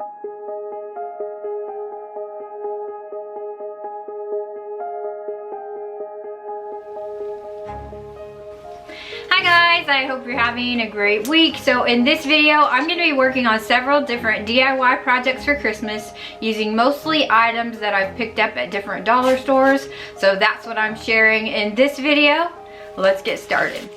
Hi guys, I hope you're having a great week. So in this video, I'm going to be working on several different DIY projects for Christmas using mostly items that I've picked up at different dollar stores. So that's what I'm sharing in this video. Let's get started.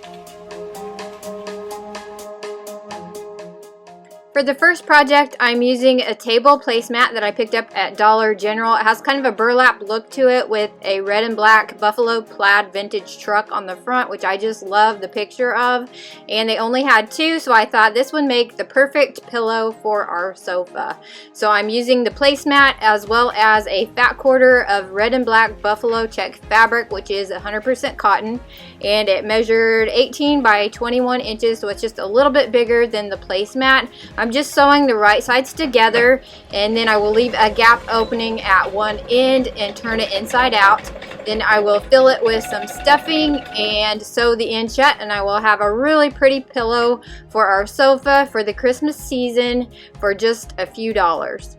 For the first project, I'm using a table placemat that I picked up at Dollar General. It has kind of a burlap look to it with a red and black buffalo plaid vintage truck on the front, which I just love the picture of. And they only had two, so I thought this would make the perfect pillow for our sofa. So I'm using the placemat as well as a fat quarter of red and black buffalo check fabric, which is 100% cotton. And it measured 18 by 21 inches, so it's just a little bit bigger than the placemat. I'm just sewing the right sides together, and then I will leave a gap opening at one end and turn it inside out. Then I will fill it with some stuffing and sew the end shut, and I will have a really pretty pillow for our sofa for the Christmas season for just a few dollars.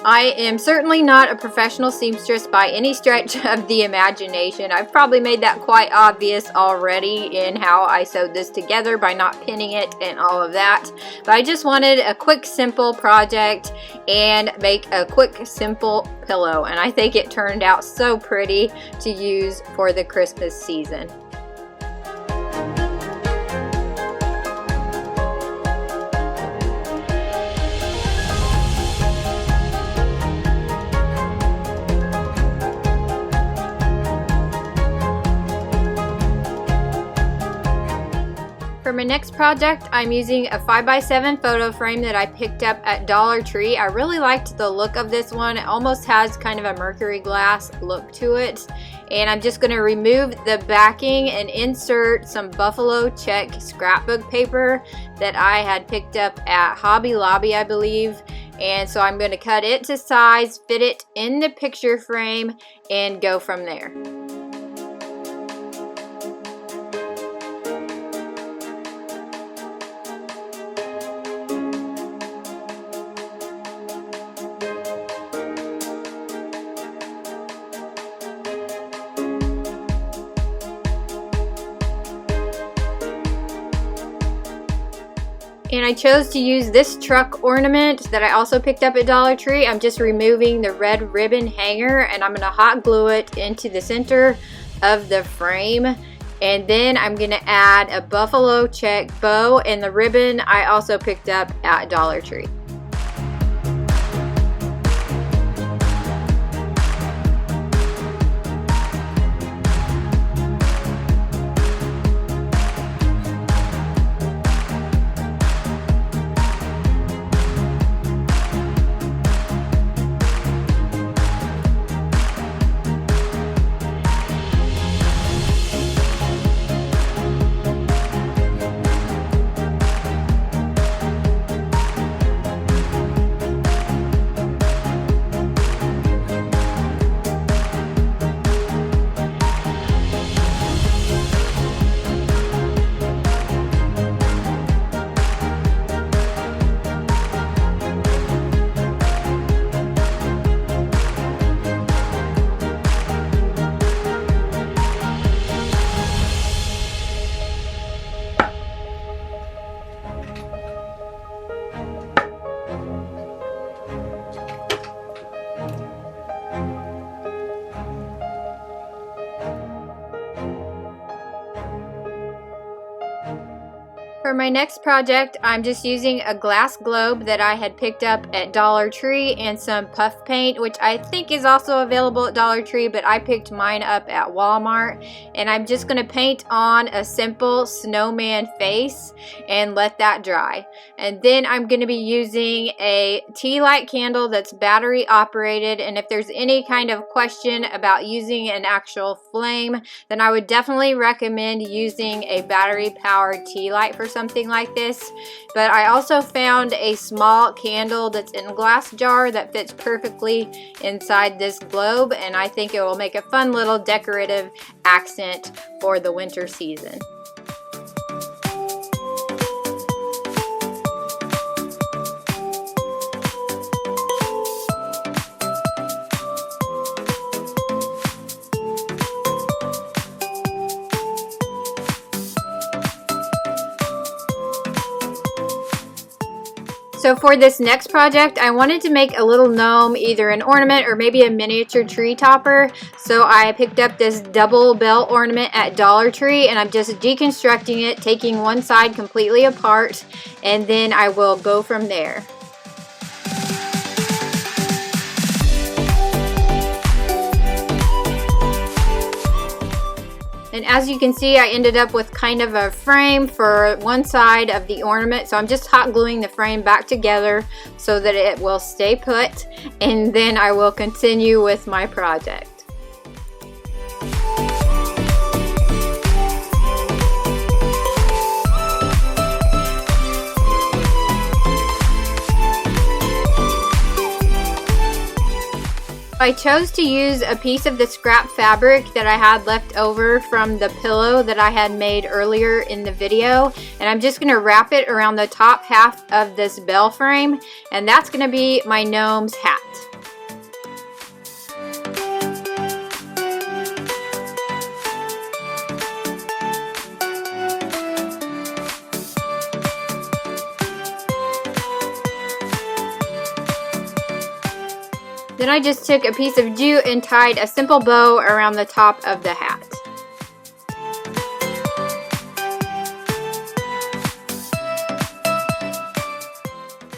I am certainly not a professional seamstress by any stretch of the imagination. I've probably made that quite obvious already in how I sewed this together by not pinning it and all of that. But I just wanted a quick, simple project and make a quick, simple pillow. And I think it turned out so pretty to use for the Christmas season. For my next project, I'm using a 5x7 photo frame that I picked up at Dollar Tree. I really liked the look of this one. It almost has kind of a mercury glass look to it. And I'm just going to remove the backing and insert some buffalo check scrapbook paper that I had picked up at Hobby Lobby, I believe. And so I'm going to cut it to size, fit it in the picture frame, and go from there. And I chose to use this truck ornament that I also picked up at Dollar Tree. I'm just removing the red ribbon hanger, and I'm going to hot glue it into the center of the frame. And then I'm going to add a buffalo check bow, and the ribbon I also picked up at Dollar Tree. For my next project, I'm just using a glass globe that I had picked up at Dollar Tree and some puff paint, which I think is also available at Dollar Tree, but I picked mine up at Walmart. And I'm just going to paint on a simple snowman face and let that dry. And then I'm going to be using a tea light candle that's battery operated, and if there's any kind of question about using an actual flame, then I would definitely recommend using a battery powered tea light for something like this. But I also found a small candle that's in a glass jar that fits perfectly inside this globe, and I think it will make a fun little decorative accent for the winter season. So for this next project, I wanted to make a little gnome, either an ornament or maybe a miniature tree topper. So I picked up this double bell ornament at Dollar Tree, and I'm just deconstructing it, taking one side completely apart, and then I will go from there. And as you can see, I ended up with kind of a frame for one side of the ornament. So I'm just hot gluing the frame back together so that it will stay put. And then I will continue with my project. I chose to use a piece of the scrap fabric that I had left over from the pillow that I had made earlier in the video, and I'm just going to wrap it around the top half of this bell frame, and that's going to be my gnome's hat. Then I just took a piece of jute and tied a simple bow around the top of the hat.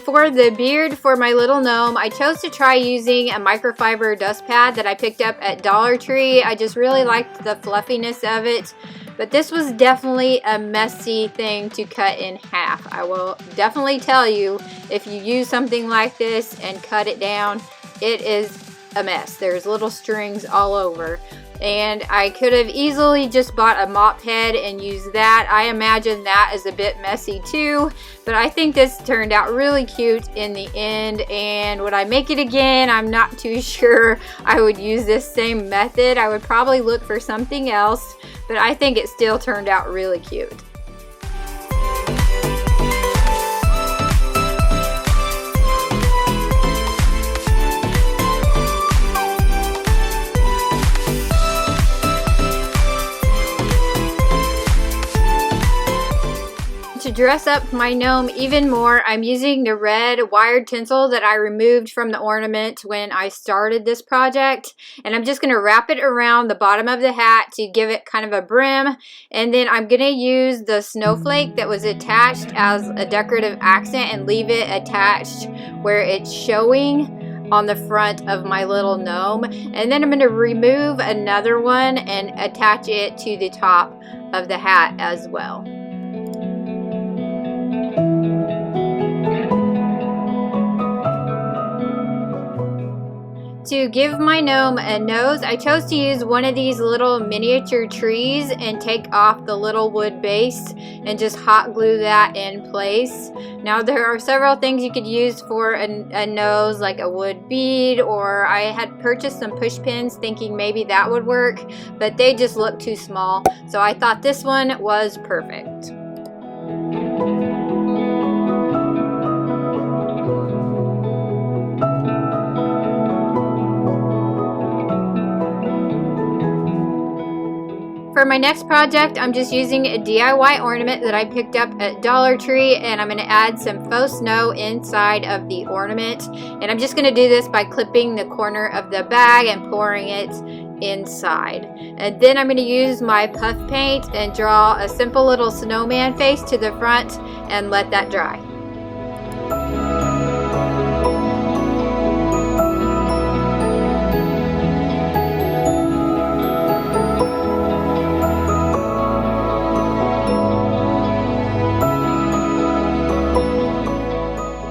For the beard for my little gnome, I chose to try using a microfiber dust pad that I picked up at Dollar Tree. I just really liked the fluffiness of it. But this was definitely a messy thing to cut in half. I will definitely tell you, if you use something like this and cut it down, it is a mess. There's little strings all over. And I could have easily just bought a mop head and used that. I imagine that is a bit messy too, but I think this turned out really cute in the end. And would I make it again? I'm not too sure I would use this same method. I would probably look for something else, but I think it still turned out really cute. To dress up my gnome even more, I'm using the red wired tinsel that I removed from the ornament when I started this project, and I'm just going to wrap it around the bottom of the hat to give it kind of a brim, and then I'm going to use the snowflake that was attached as a decorative accent and leave it attached where it's showing on the front of my little gnome. And then I'm going to remove another one and attach it to the top of the hat as well. To give my gnome a nose, I chose to use one of these little miniature trees and take off the little wood base and just hot glue that in place. Now there are several things you could use for a nose, like a wood bead, or I had purchased some push pins thinking maybe that would work, but they just look too small. So I thought this one was perfect. For my next project, I'm just using a DIY ornament that I picked up at Dollar Tree, and I'm going to add some faux snow inside of the ornament. And I'm just going to do this by clipping the corner of the bag and pouring it inside. And then I'm going to use my puff paint and draw a simple little snowman face to the front and let that dry.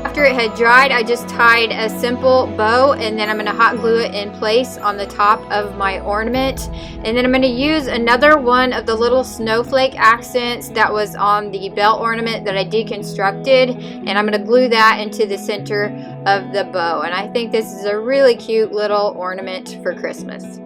After it had dried, I just tied a simple bow, and then I'm going to hot glue it in place on the top of my ornament. And then I'm going to use another one of the little snowflake accents that was on the belt ornament that I deconstructed, and I'm going to glue that into the center of the bow. And I think this is a really cute little ornament for Christmas.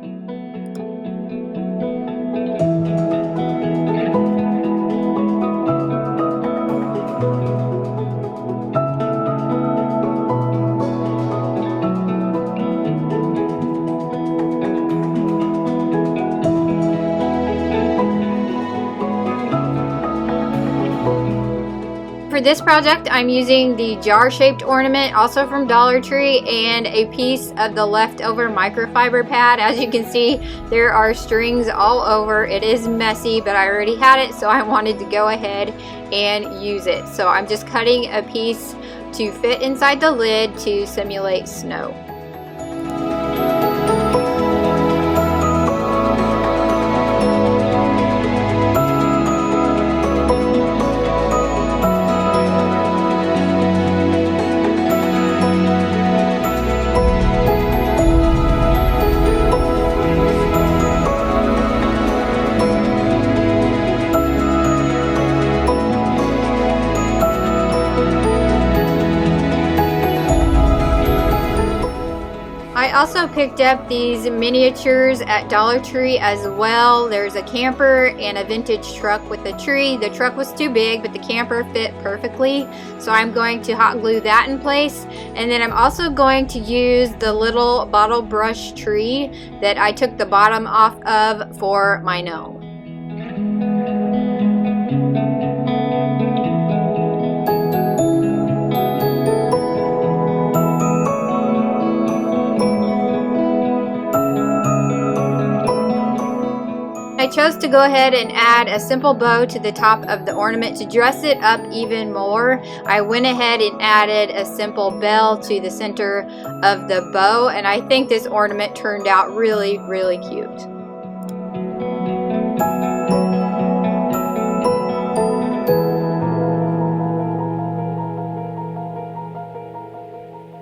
For this project, I'm using the jar-shaped ornament, also from Dollar Tree, and a piece of the leftover microfiber pad. As you can see, there are strings all over. It is messy, but I already had it, so I wanted to go ahead and use it. So I'm just cutting a piece to fit inside the lid to simulate snow. I also picked up these miniatures at Dollar Tree as well. There's a camper and a vintage truck with a tree. The truck was too big, but the camper fit perfectly. So I'm going to hot glue that in place. And then I'm also going to use the little bottle brush tree that I took the bottom off of for my gnome. I chose to go ahead and add a simple bow to the top of the ornament to dress it up even more. I went ahead and added a simple bell to the center of the bow, and I think this ornament turned out really, really cute.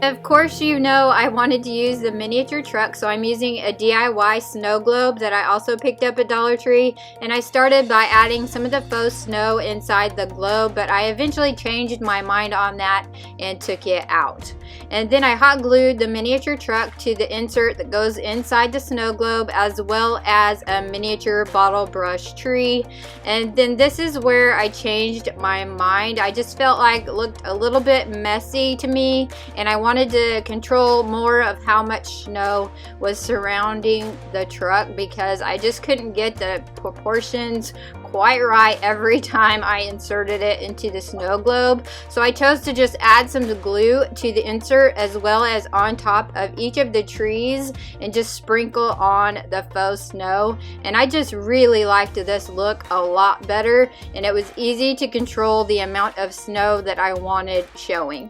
Of course, you know I wanted to use the miniature truck, so I'm using a DIY snow globe that I also picked up at Dollar Tree, and I started by adding some of the faux snow inside the globe, but I eventually changed my mind on that and took it out. And then I hot glued the miniature truck to the insert that goes inside the snow globe, as well as a miniature bottle brush tree. And then this is where I changed my mind. I just felt like it looked a little bit messy to me, and I wanted to control more of how much snow was surrounding the truck, because I just couldn't get the proportions quite right every time I inserted it into the snow globe. So I chose to just add some glue to the insert as well as on top of each of the trees and just sprinkle on the faux snow. And I just really liked this look a lot better, and it was easy to control the amount of snow that I wanted showing.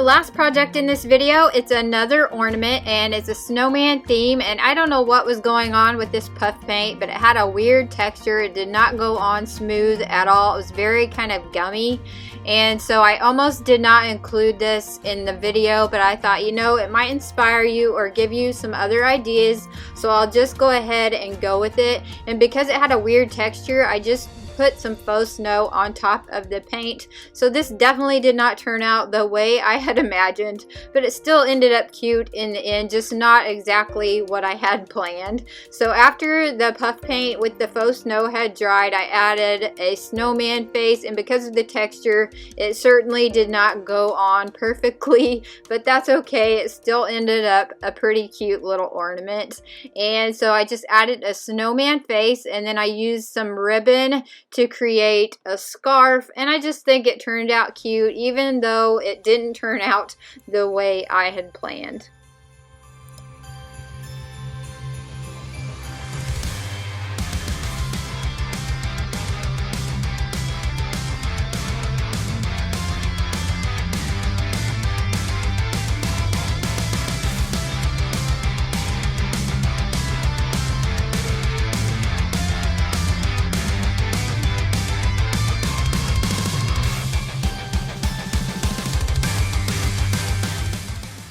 the last project in this video, it's another ornament and it's a snowman theme, and I don't know what was going on with this puff paint, but it had a weird texture. It did not go on smooth at all. It was very kind of gummy, and so I almost did not include this in the video, but I thought, you know, it might inspire you or give you some other ideas, so I'll just go ahead and go with it. And because it had a weird texture, I just put some faux snow on top of the paint, so this definitely did not turn out the way I had imagined, but it still ended up cute in the end, just not exactly what I had planned. So after the puff paint with the faux snow had dried, I added a snowman face, and because of the texture, it certainly did not go on perfectly, but that's okay. It still ended up a pretty cute little ornament. And so I just added a snowman face, and then I used some ribbon to create a scarf, and I just think it turned out cute, even though it didn't turn out the way I had planned.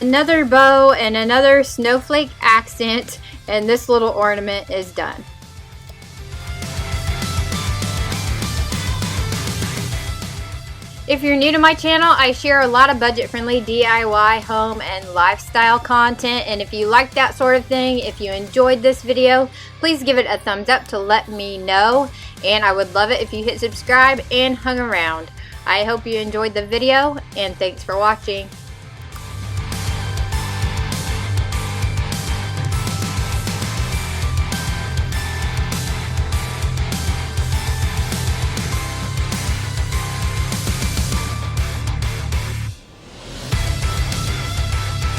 Another bow and another snowflake accent, and this little ornament is done. If you're new to my channel, I share a lot of budget-friendly DIY home and lifestyle content, and if you like that sort of thing, if you enjoyed this video, please give it a thumbs up to let me know, and I would love it if you hit subscribe and hung around. I hope you enjoyed the video, and thanks for watching.